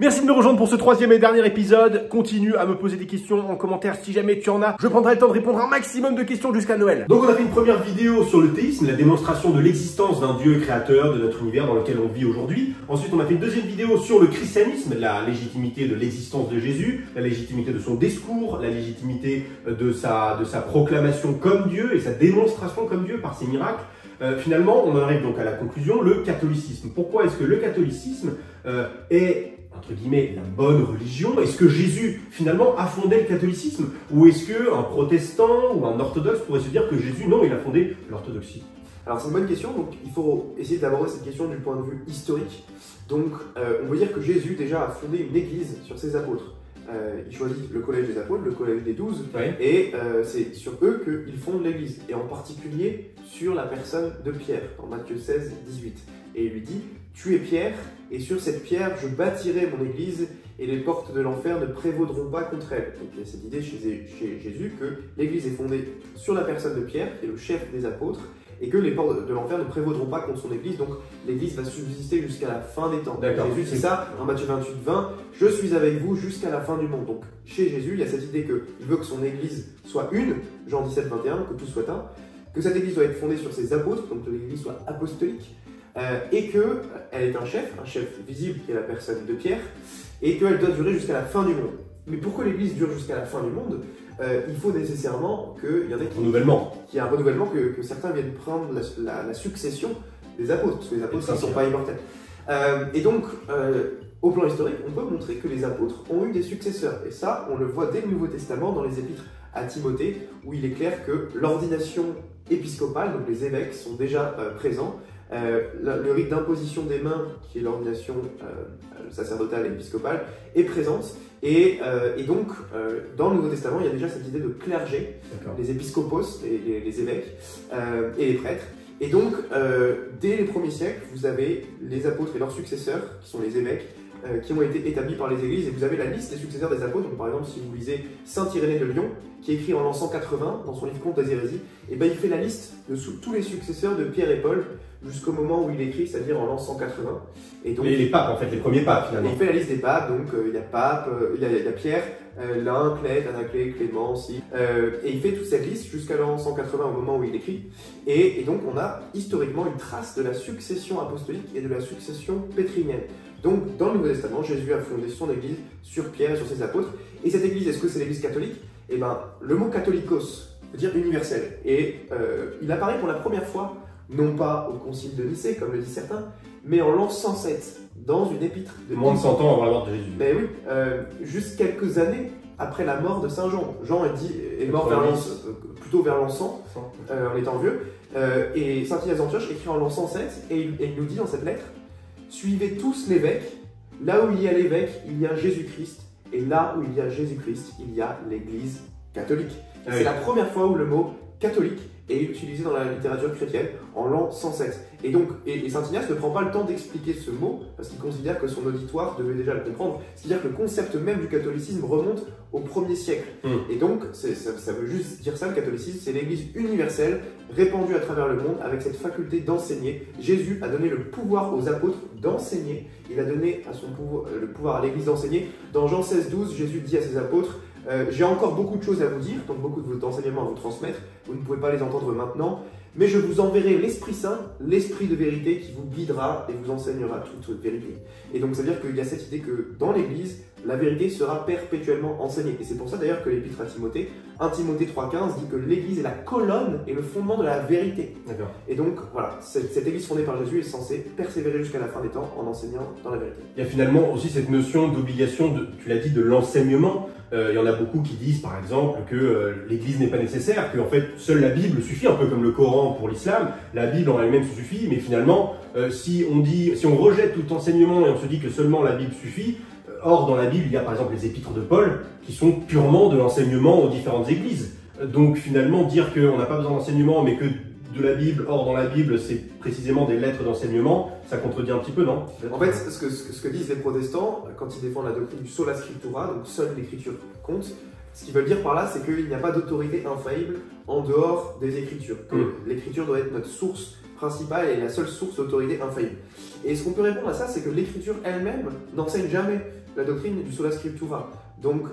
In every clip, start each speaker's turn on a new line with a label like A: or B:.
A: Merci de me rejoindre pour ce troisième et dernier épisode. Continue à me poser des questions en commentaire si jamais tu en as. Je prendrai le temps de répondre à un maximum de questions jusqu'à Noël. Donc on a fait une première vidéo sur le théisme, la démonstration de l'existence d'un Dieu créateur de notre univers dans lequel on vit aujourd'hui. Ensuite on a fait une deuxième vidéo sur le christianisme, la légitimité de l'existence de Jésus, la légitimité de son discours, la légitimité de sa proclamation comme Dieu et sa démonstration comme Dieu par ses miracles. Finalement, on en arrive donc à la conclusion, le catholicisme. Pourquoi est-ce que le catholicisme est, entre guillemets, la bonne religion? Est-ce que Jésus, finalement, a fondé le catholicisme? Ou est-ce qu'un protestant ou un orthodoxe pourrait se dire que Jésus, non, il a fondé l'orthodoxie?
B: Alors c'est une bonne question, donc il faut essayer d'aborder cette question du point de vue historique. Donc on peut dire que Jésus déjà a fondé une église sur ses apôtres. Il choisit le collège des apôtres, le collège des 12,
A: Ouais.
B: et c'est sur eux qu'il fonde l'église, et en particulier sur la personne de Pierre, dans Matthieu 16, 18. Et il lui dit « Tu es Pierre, et sur cette pierre je bâtirai mon église, et les portes de l'enfer ne prévaudront pas contre elle. » Donc il y a cette idée chez Jésus que l'église est fondée sur la personne de Pierre, qui est le chef des apôtres, et que les portes de l'enfer ne prévaudront pas contre son église, donc l'église va subsister jusqu'à la fin des temps. Jésus c'est ça, dans Matthieu 28, 20, « Je suis avec vous jusqu'à la fin du monde ». Donc chez Jésus, il y a cette idée qu'il veut que son église soit une, Jean 17, 21, que tout soit un, que cette église doit être fondée sur ses apôtres, donc que l'église soit apostolique, et qu'elle est un chef visible qui est la personne de Pierre, et qu'elle doit durer jusqu'à la fin du monde. Mais pour que l'église dure jusqu'à la fin du monde, il faut nécessairement qu'il y en ait qu'il y ait un renouvellement, que certains viennent prendre la succession des apôtres, parce que les apôtres ne sont pas immortels. Et donc, au plan historique, on peut montrer que les apôtres ont eu des successeurs. Et ça, on le voit dès le Nouveau Testament, dans les épîtres à Timothée, où il est clair que l'ordination épiscopale, donc les évêques, sont déjà présents. Le rite d'imposition des mains, qui est l'ordination sacerdotale et épiscopale, est présente. Et donc, dans le Nouveau Testament, il y a déjà cette idée de clergé, les épiscopos, les évêques, et les prêtres. Et donc, dès les premiers siècles, vous avez les apôtres et leurs successeurs, qui sont les évêques, qui ont été établis par les églises, et vous avez la liste des successeurs des apôtres. Donc, par exemple, si vous lisez Saint Irénée de Lyon, qui écrit en l'an 180 dans son livre Compte des hérésies, et ben, il fait la liste de tous les successeurs de Pierre et Paul jusqu'au moment où il écrit, c'est-à-dire en l'an 180. Et donc,
A: les papes, en fait, les premiers papes, finalement.
B: Il fait la liste des papes, donc il y a pape, il y a Pierre, l'un, Clède, Anaclée, Clément aussi, et il fait toute cette liste jusqu'à l'an 180 au moment où il écrit. Et donc on a historiquement une trace de la succession apostolique et de la succession pétrinienne. Donc dans le Nouveau Testament, Jésus a fondé son église sur Pierre et sur ses apôtres. Et cette église, est-ce que c'est l'église catholique? Eh bien, le mot catholicos veut dire universel. Et il apparaît pour la première fois, non pas au concile de Nicée, comme le disent certains, mais en l'an 107, dans une épître de
A: moins de 100 ans avant la mort de Jésus.
B: Ben oui, juste quelques années après la mort de Saint Jean. Jean est mort plutôt vers l'an 100, en étant vieux, et Saint Ignace d'Antioche écrit en l'an 107, et il nous dit dans cette lettre: « Suivez tous l'évêque, là où il y a l'évêque, il y a Jésus-Christ, et là où il y a Jésus-Christ, il y a l'Église catholique. » C'est la première fois où le mot catholique est utilisé dans la littérature chrétienne, en l'an 107. Et donc, Saint Ignace ne prend pas le temps d'expliquer ce mot, parce qu'il considère que son auditoire devait déjà le comprendre. C'est-à-dire que le concept même du catholicisme remonte au 1er siècle. Et donc, ça veut juste dire ça, le catholicisme, c'est l'église universelle, répandue à travers le monde, avec cette faculté d'enseigner. Jésus a donné le pouvoir aux apôtres d'enseigner. Il a donné le pouvoir à l'église d'enseigner. Dans Jean 16, 12, Jésus dit à ses apôtres: j'ai encore beaucoup de choses à vous dire, donc beaucoup d'enseignements à vous transmettre, vous ne pouvez pas les entendre maintenant, mais je vous enverrai l'Esprit Saint, l'Esprit de vérité qui vous guidera et vous enseignera toute vérité. Et donc ça veut dire qu'il y a cette idée que dans l'Église, la vérité sera perpétuellement enseignée. Et c'est pour ça d'ailleurs que l'épître à Timothée, 1 Timothée 3,15, dit que l'Église est la colonne et le fondement de la vérité. Et donc voilà, cette Église fondée par Jésus est censée persévérer jusqu'à la fin des temps en enseignant dans la vérité.
A: Il y a finalement aussi cette notion d'obligation, tu l'as dit, de l'enseignement. Il y en a beaucoup qui disent par exemple que l'Église n'est pas nécessaire, que en fait seule la Bible suffit, un peu comme le Coran pour l'islam. La Bible en elle-même suffit, mais finalement si on rejette tout enseignement et on se dit que seulement la Bible suffit, or dans la Bible il y a par exemple les épîtres de Paul qui sont purement de l'enseignement aux différentes églises. Donc finalement dire qu'on n'a pas besoin d'enseignement mais que de la Bible, or dans la Bible c'est précisément des lettres d'enseignement, ça contredit un petit peu, non?
B: En fait, ce que disent les protestants quand ils défendent la doctrine du sola scriptura, donc seule l'écriture compte, ce qu'ils veulent dire par là, c'est qu'il n'y a pas d'autorité infaillible en dehors des Écritures. Que l'écriture doit être notre source principale et la seule source d'autorité infaillible. Et ce qu'on peut répondre à ça, c'est que l'Écriture elle-même n'enseigne jamais la doctrine du sola scriptura. Donc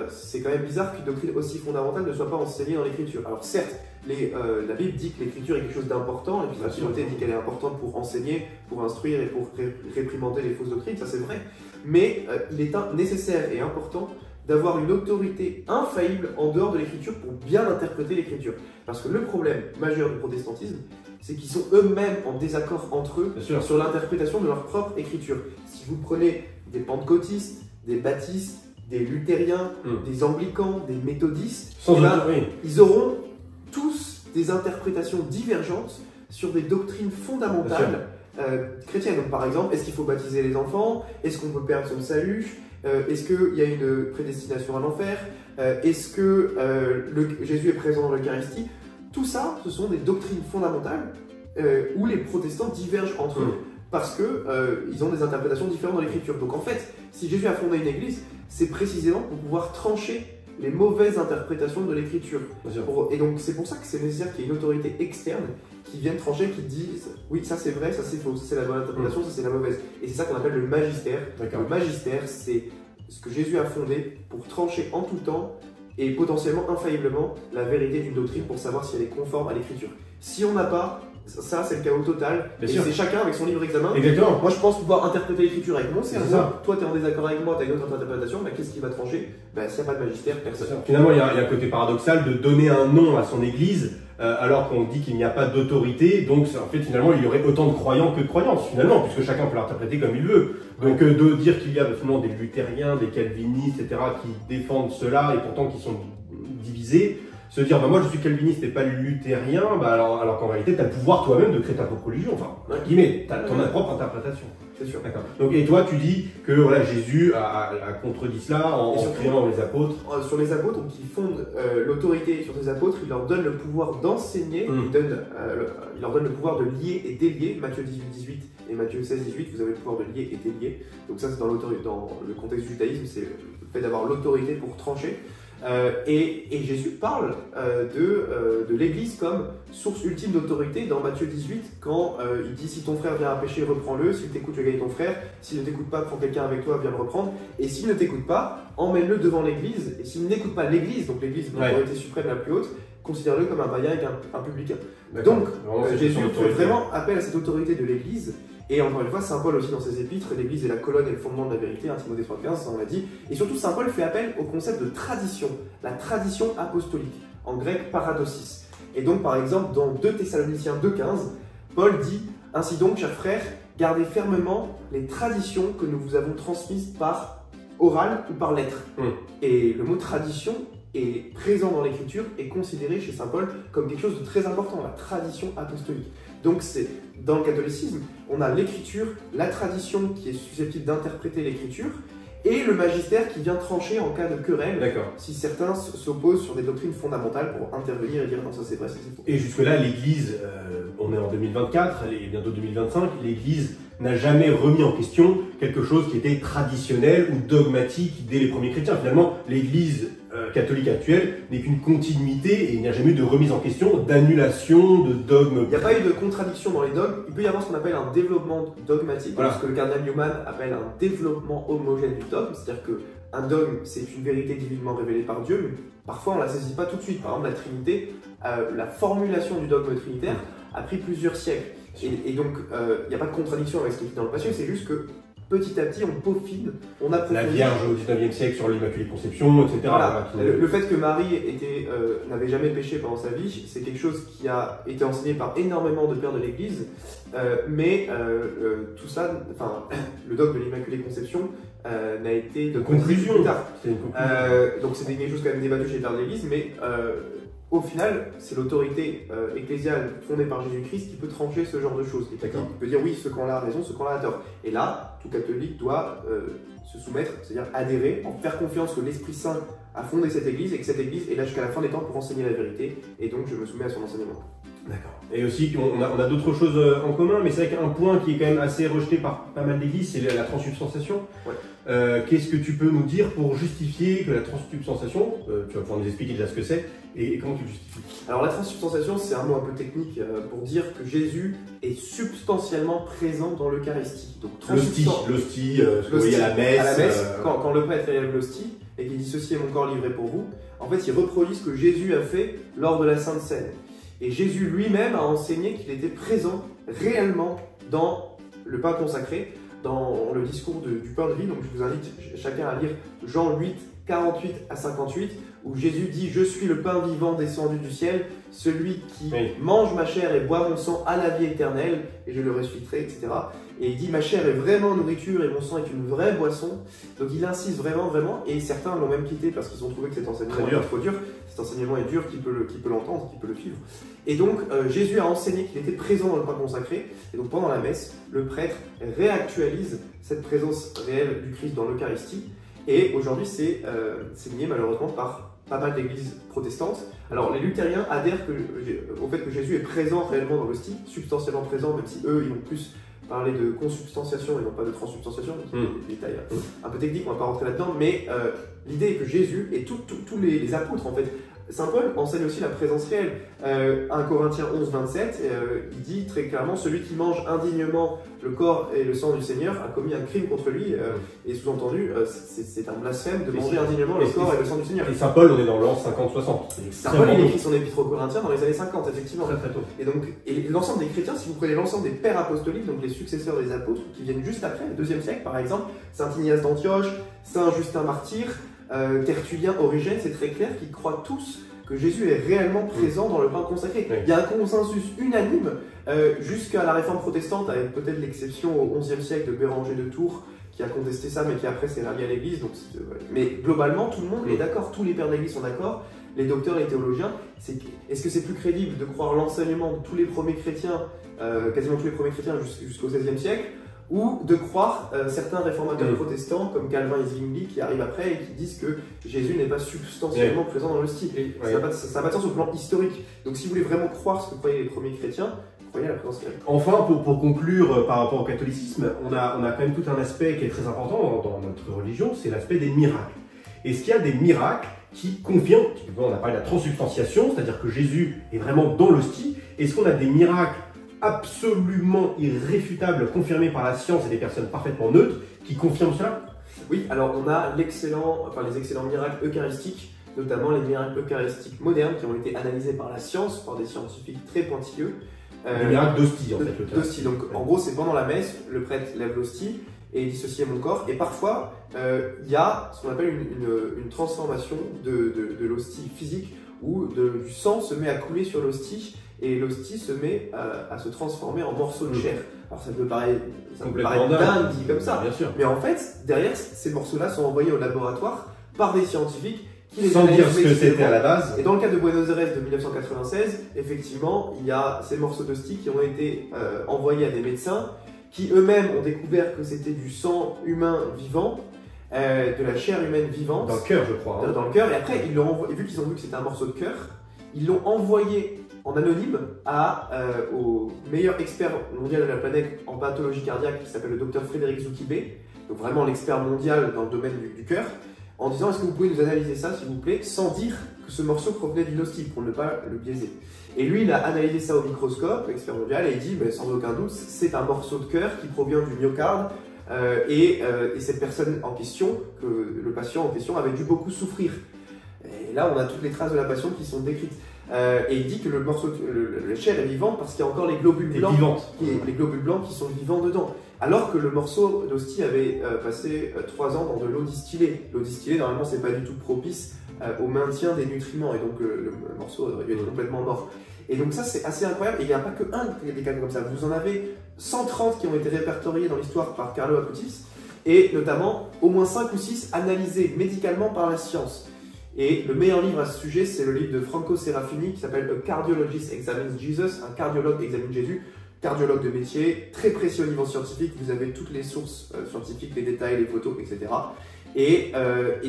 B: c'est quand même bizarre qu'une doctrine aussi fondamentale ne soit pas enseignée dans l'Écriture. Alors certes, la Bible dit que l'Écriture est quelque chose d'important, et puis la Timothée dit qu'elle est importante pour enseigner, pour instruire et pour réprimander les fausses doctrines, ça c'est vrai. Mais il est nécessaire et important d'avoir une autorité infaillible en dehors de l'Écriture pour bien interpréter l'Écriture. Parce que le problème majeur du protestantisme, c'est qu'ils sont eux-mêmes en désaccord entre eux sur l'interprétation de leur propre Écriture. Si vous prenez des pentecôtistes, des baptistes, des luthériens, des anglicans, des méthodistes, ils auront tous des interprétations divergentes sur des doctrines fondamentales chrétiennes. Donc par exemple, est-ce qu'il faut baptiser les enfants? Est-ce qu'on peut perdre son salut? Est-ce qu'il y a une prédestination à l'enfer? Est-ce que Jésus est présent dans l'Eucharistie? Tout ça, ce sont des doctrines fondamentales où les protestants divergent entre eux parce qu'ils ont des interprétations différentes dans l'Écriture. Donc en fait, si Jésus a fondé une église, c'est précisément pour pouvoir trancher les mauvaises interprétations de l'Écriture. Et donc c'est pour ça que c'est nécessaire qu'il y ait une autorité externe qui vienne trancher, qui dise oui, ça c'est vrai, ça c'est faux, ça c'est la bonne interprétation, ça c'est la mauvaise. Et c'est ça qu'on appelle le magistère. Le magistère, c'est ce que Jésus a fondé pour trancher en tout temps et potentiellement infailliblement la vérité d'une doctrine pour savoir si elle est conforme à l'Écriture. Si on n'a pas, ça c'est le chaos total. Et c'est chacun avec son libre examen.
A: Exactement.
B: Moi je pense pouvoir interpréter l'Écriture avec mon cerveau. Toi tu es en désaccord avec moi, tu as une autre interprétation, bah, qu'est-ce qui va trancher? S'il n'y a pas de magistère, personne.
A: Finalement il y a un côté paradoxal de donner un nom à son église alors qu'on dit qu'il n'y a pas d'autorité. Donc en fait finalement il y aurait autant de croyants que de croyances finalement, puisque chacun peut l'interpréter comme il veut. Donc de dire qu'il y a finalement des luthériens, des calvinistes, etc. qui défendent cela et pourtant qui sont divisés, se dire bah moi je suis calviniste et pas luthérien, bah alors qu'en réalité tu as le pouvoir toi-même de créer ta propre religion, enfin guillemets, tu as ton propre interprétation.
B: C'est sûr.
A: D'accord. Donc et toi tu dis que voilà Jésus a contredit cela en créant les apôtres.
B: Sur les apôtres, donc il fonde l'autorité sur ces apôtres, il leur donne le pouvoir d'enseigner, il leur donne le pouvoir de lier et délier. Matthieu 18 et Matthieu 16-18, vous avez le pouvoir de lier et délier. Donc ça c'est dans le contexte du judaïsme, c'est le fait d'avoir l'autorité pour trancher. Et Jésus parle de l'Église comme source ultime d'autorité dans Matthieu 18 quand il dit si ton frère vient à pécher, reprends-le, s'il t'écoute, le gagne ton frère, s'il ne t'écoute pas, prends quelqu'un avec toi, viens le reprendre, et s'il ne t'écoute pas, emmène-le devant l'Église, et s'il n'écoute pas l'Église, donc l'Église de l'autorité suprême la plus haute, considère-le comme un païen et un publicain. Donc Jésus fait vraiment appel à cette autorité de l'Église. Et encore une fois, Saint Paul aussi dans ses épîtres, l'Église est la colonne et le fondement de la vérité, Timothée 3,15, ça on l'a dit. Et surtout, Saint Paul fait appel au concept de tradition, la tradition apostolique, en grec paradosis. Et donc, par exemple, dans 2 Thessaloniciens 2,15, Paul dit « Ainsi donc, chers frères, gardez fermement les traditions que nous vous avons transmises par oral ou par lettre. » Et le mot tradition est présent dans l'Écriture et considéré chez Saint Paul comme quelque chose de très important, la tradition apostolique. Donc c'est dans le catholicisme, on a l'Écriture, la tradition qui est susceptible d'interpréter l'Écriture, et le magistère qui vient trancher en cas de querelle, si certains s'opposent sur des doctrines fondamentales pour intervenir et dire non ça c'est vrai, ça c'est faux.
A: Et jusque-là, l'Église, on est en 2024, et bientôt 2025, l'Église n'a jamais remis en question quelque chose qui était traditionnel ou dogmatique dès les premiers chrétiens. Finalement, l'Église catholique actuelle n'est qu'une continuité et il n'y a jamais eu de remise en question, d'annulation, de dogme.
B: Il n'y a pas eu de contradiction dans les dogmes. Il peut y avoir ce qu'on appelle un développement dogmatique, ce que le cardinal Newman appelle un développement homogène du dogme, c'est-à-dire qu'un dogme, c'est une vérité divinement révélée par Dieu, mais parfois on ne la saisit pas tout de suite. Par exemple, la Trinité, la formulation du dogme trinitaire a pris plusieurs siècles. Et donc, il n'y a pas de contradiction avec ce qui est dit dans le Passio, c'est juste que petit à petit, on peaufine, on approfondit.
A: La Vierge au 19e siècle sur l'Immaculée Conception, etc.
B: Voilà. Le fait que Marie n'avait jamais péché pendant sa vie, c'est quelque chose qui a été enseigné par énormément de pères de l'Église, mais tout ça, enfin, le dogme de l'Immaculée Conception n'a été de conclusion plus tard. Donc c'est quelque chose quand même débattu chez les pères de l'Église, mais au final, c'est l'autorité ecclésiale fondée par Jésus-Christ qui peut trancher ce genre de choses. Et qui peut dire oui, ce camp-là a raison, ce camp-là a tort. Et là, tout catholique doit se soumettre, c'est-à-dire adhérer, en faire confiance que l'Esprit Saint a fondé cette Église et que cette Église est là jusqu'à la fin des temps pour enseigner la vérité. Et donc, je me soumets à son enseignement.
A: D'accord. Et aussi, on a d'autres choses en commun, mais c'est vrai qu'un point qui est quand même assez rejeté par pas mal d'églises, c'est la transsubstantiation. Qu'est-ce que tu peux nous dire pour justifier que la transsubstantiation, tu vas pouvoir nous expliquer déjà ce que c'est et comment tu le justifies?
B: Alors la transsubstantiation, c'est un mot un peu technique pour dire que Jésus est substantiellement présent dans l'Eucharistie. Donc
A: l'hostie, ce qu'on voyait à la messe.
B: Quand le prêtre élève l'hostie et qu'il dit ceci est mon corps livré pour vous, en fait il reproduit ce que Jésus a fait lors de la Sainte Seine. Et Jésus lui-même a enseigné qu'il était présent réellement dans le pain consacré, dans le discours du pain de vie. Donc je vous invite chacun à lire Jean 8, 48 à 58, où Jésus dit « Je suis le pain vivant descendu du ciel, celui qui mange ma chair et boit mon sang a la vie éternelle, et je le ressusciterai, etc. » Et il dit « Ma chair est vraiment nourriture et mon sang est une vraie boisson. » Donc il insiste vraiment, et certains l'ont même quitté parce qu'ils ont trouvé que cet enseignement est trop dur. Cet enseignement est dur, qui peut l'entendre, qui peut le suivre. Et donc Jésus a enseigné qu'il était présent dans le pain consacré, et donc pendant la messe, le prêtre réactualise cette présence réelle du Christ dans l'Eucharistie. Et aujourd'hui, c'est nié malheureusement par pas mal d'églises protestantes. Alors, les luthériens adhèrent au fait que Jésus est présent réellement dans l'hostie, substantiellement présent, même si eux, ils vont plus parler de consubstantiation et non pas de transsubstantiation, c'est des détails un peu techniques, on va pas rentrer là-dedans, mais l'idée est que Jésus et tous les apôtres, en fait, Saint Paul enseigne aussi la présence réelle. 1 Corinthiens 11, 27, il dit très clairement « Celui qui mange indignement le corps et le sang du Seigneur a commis un crime contre lui. » Et sous-entendu, c'est un blasphème de manger indignement le corps et le sang du Seigneur.
A: Et Saint Paul, on est dans l'an 50-60.
B: Saint Paul, il écrit son épître aux Corinthiens dans les années 50, effectivement.
A: Très très tôt.
B: Et donc, l'ensemble des chrétiens, si vous prenez l'ensemble des pères apostoliques, donc les successeurs des apôtres, qui viennent juste après, le 2e siècle par exemple, Saint Ignace d'Antioche, Saint Justin Martyr, Tertullien, Origène, c'est très clair qu'ils croient tous que Jésus est réellement présent dans le pain consacré. Il y a un consensus unanime jusqu'à la réforme protestante, avec peut-être l'exception au XIe siècle de Béranger de Tours, qui a contesté ça, mais qui après s'est rallié à l'Église. Mais globalement, tout le monde est d'accord, tous les pères d'Église sont d'accord, les docteurs, les théologiens. Est-ce que c'est plus crédible de croire l'enseignement de tous les premiers chrétiens, quasiment tous les premiers chrétiens jusqu'au XVIe siècle, ou de croire certains réformateurs protestants comme Calvin et Zwingli qui arrivent après et qui disent que Jésus n'est pas substantiellement présent dans l'hostie. Ça n'a pas de sens au plan historique. Donc si vous voulez vraiment croire ce que croyaient les premiers chrétiens, croyez à la présence réelle.
A: Enfin, pour conclure par rapport au catholicisme, on a quand même tout un aspect qui est très important dans notre religion, c'est l'aspect des miracles. Est-ce qu'il y a des miracles qui confirment, on a parlé de la transsubstantiation, c'est-à-dire que Jésus est vraiment dans l'hostie, est-ce qu'on a des miracles absolument irréfutables, confirmés par la science et des personnes parfaitement neutres, qui confirment cela?
B: Oui, alors on a les excellents miracles eucharistiques, notamment les miracles eucharistiques modernes qui ont été analysés par la science, par des scientifiques très pointilleux.
A: Les miracles d'hostie, en fait.
B: D'hostie, donc en gros c'est pendant la messe, le prêtre lève l'hostie et il dit ceci est mon corps, et parfois il y a ce qu'on appelle une transformation de l'hostie physique, où du sang se met à couler sur l'hostie, et l'hostie se met à se transformer en morceaux de chair. Alors ça peut paraître dingue dit comme ça,
A: bien sûr.
B: Mais en fait, derrière, ces morceaux-là sont envoyés au laboratoire par des scientifiques qui les
A: sans dire ce que c'était à la base.
B: Et dans le cas de Buenos Aires de 1996, effectivement, il y a ces morceaux d'hostie qui ont été envoyés à des médecins qui eux-mêmes ont découvert que c'était du sang humain vivant, de la chair humaine vivante.
A: Dans le cœur, je crois.
B: Dans le cœur, et après, vu qu'ils ont vu que c'était un morceau de cœur, ils l'ont envoyé en anonyme au meilleur expert mondial de la planète en pathologie cardiaque qui s'appelle le docteur Frédéric Zoukibé, donc vraiment l'expert mondial dans le domaine du cœur, en disant est-ce que vous pouvez nous analyser ça s'il vous plaît, sans dire que ce morceau provenait d'une hostie pour ne pas le biaiser. Et lui il a analysé ça au microscope, l'expert mondial, et il dit sans aucun doute c'est un morceau de cœur qui provient du myocarde, et cette personne en question, le patient en question avait dû beaucoup souffrir. Et là on a toutes les traces de la passion qui sont décrites. Et il dit que le morceau, la chair est vivante parce qu'il y a encore les globules blancs, les globules blancs qui sont vivants dedans. Alors que le morceau d'hostie avait passé 3 ans dans de l'eau distillée. L'eau distillée, normalement, c'est pas du tout propice au maintien des nutriments, et donc le morceau aurait dû être complètement mort. Et donc ça, c'est assez incroyable. Et il n'y a pas que des cas comme ça. Vous en avez 130 qui ont été répertoriés dans l'histoire par Carlo Acutis, et notamment au moins 5 ou 6 analysés médicalement par la science. Et le meilleur livre à ce sujet, c'est le livre de Franco Serafini qui s'appelle A Cardiologist Examines Jesus, un cardiologue examine Jésus, cardiologue de métier, très précis au niveau scientifique, vous avez toutes les sources scientifiques, les détails, les photos, etc. Et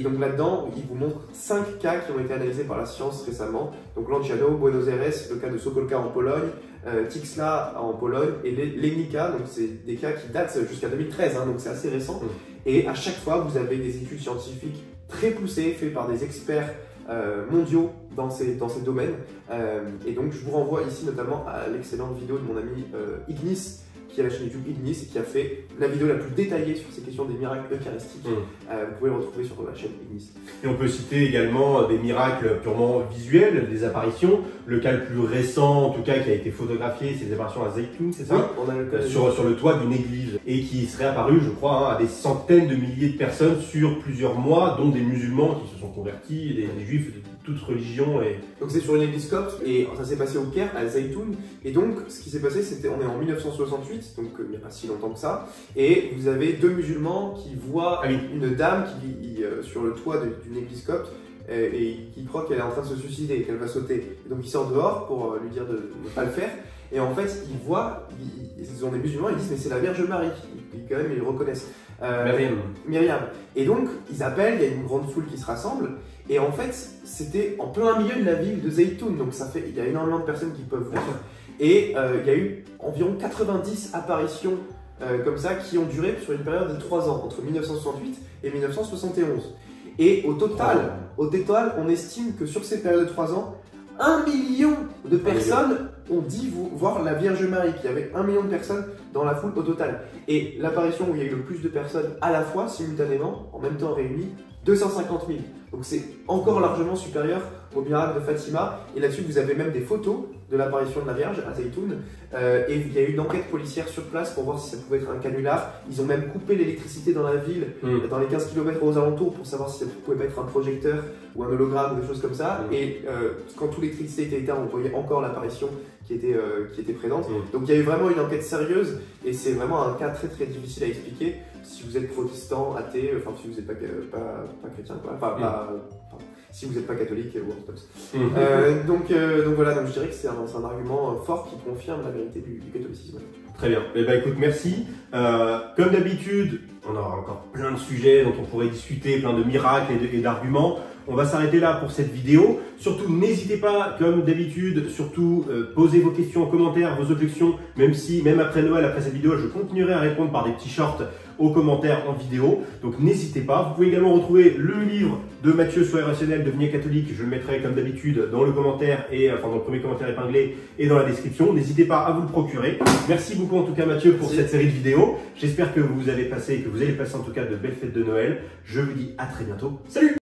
B: donc là-dedans, il vous montre 5 cas qui ont été analysés par la science récemment. Donc Lanciano, Buenos Aires, le cas de Sokolka en Pologne, Tixla en Pologne, et Legnica, donc c'est des cas qui datent jusqu'à 2013, hein, donc c'est assez récent. Et à chaque fois, vous avez des études scientifiques très poussées, faites par des experts mondiaux dans ces domaines. Et donc, je vous renvoie ici notamment à l'excellente vidéo de mon ami Ignis, qui a la chaîne YouTube Ignis et qui a fait la vidéo la plus détaillée sur ces questions des miracles eucharistiques. Vous pouvez le retrouver sur la chaîne Ignis.
A: Et on peut citer également des miracles purement visuels, des apparitions. Le cas le plus récent, en tout cas, qui a été photographié, c'est les apparitions à Zaytoun, c'est ça?
B: Oui, on a le cas
A: sur le toit d'une église, et qui serait apparu, je crois, à des centaines de milliers de personnes sur plusieurs mois, dont des musulmans qui se sont convertis, des juifs de toute religion.
B: Donc c'est sur une église copte, et ça s'est passé au Caire, à Zaytoun. Et donc, ce qui s'est passé, c'était, on est en 1968, donc il n'y a pas si longtemps que ça, et vous avez deux musulmans qui voient une dame qui sur le toit d'une église copte, et qui croit qu'elle est en train de se suicider, qu'elle va sauter. Et donc il sort dehors pour lui dire de ne pas le faire. Et en fait, ils voient, ils ont des musulmans, ils disent mais c'est la Vierge Marie. Quand même, ils le reconnaissent. Myriam. Et donc, ils appellent, il y a une grande foule qui se rassemble. Et en fait, c'était en plein milieu de la ville de Zaytoun. Donc il y a énormément de personnes qui peuvent voir. Et il y a eu environ 90 apparitions comme ça qui ont duré sur une période de 3 ans, entre 1968 et 1971. Et au total, on estime que sur ces périodes de 3 ans, 1 million de personnes ont dit voir la Vierge Marie, qu'il y avait 1 million de personnes dans la foule au total. Et l'apparition où il y a eu le plus de personnes à la fois, simultanément, en même temps réunies, 250 000. Donc c'est encore largement supérieur au miracle de Fatima. Et là-dessus, vous avez même des photos de l'apparition de la Vierge à Zaytoun. Et il y a eu une enquête policière sur place pour voir si ça pouvait être un canular. Ils ont même coupé l'électricité dans la ville, dans les 15 km aux alentours, pour savoir si ça pouvait être un projecteur ou un hologramme ou des choses comme ça. Et quand toute l'électricité était éteinte, on voyait encore l'apparition qui était présente. Donc il y a eu vraiment une enquête sérieuse, et c'est vraiment un cas très très difficile à expliquer si vous êtes protestant, athée, enfin si vous n'êtes pas chrétien, quoi. Si vous n'êtes pas catholique ou orthodoxe. Donc voilà, donc je dirais que c'est un argument fort qui confirme la vérité du catholicisme.
A: Très bien. Eh ben, écoute, merci. Comme d'habitude, on aura encore plein de sujets dont on pourrait discuter, plein de miracles et d'arguments. On va s'arrêter là pour cette vidéo. Surtout, n'hésitez pas, comme d'habitude, posez vos questions en commentaire, vos objections, même après Noël, après cette vidéo, je continuerai à répondre par des petits shorts aux commentaires en vidéo. Donc n'hésitez pas. Vous pouvez également retrouver le livre de Mathieu Soyez rationnel, devenez catholique. Je le mettrai comme d'habitude dans le commentaire, dans le premier commentaire épinglé et dans la description. N'hésitez pas à vous le procurer. Merci beaucoup en tout cas Mathieu pour cette série de vidéos. J'espère que vous allez passer en tout cas de belles fêtes de Noël. Je vous dis à très bientôt. Salut!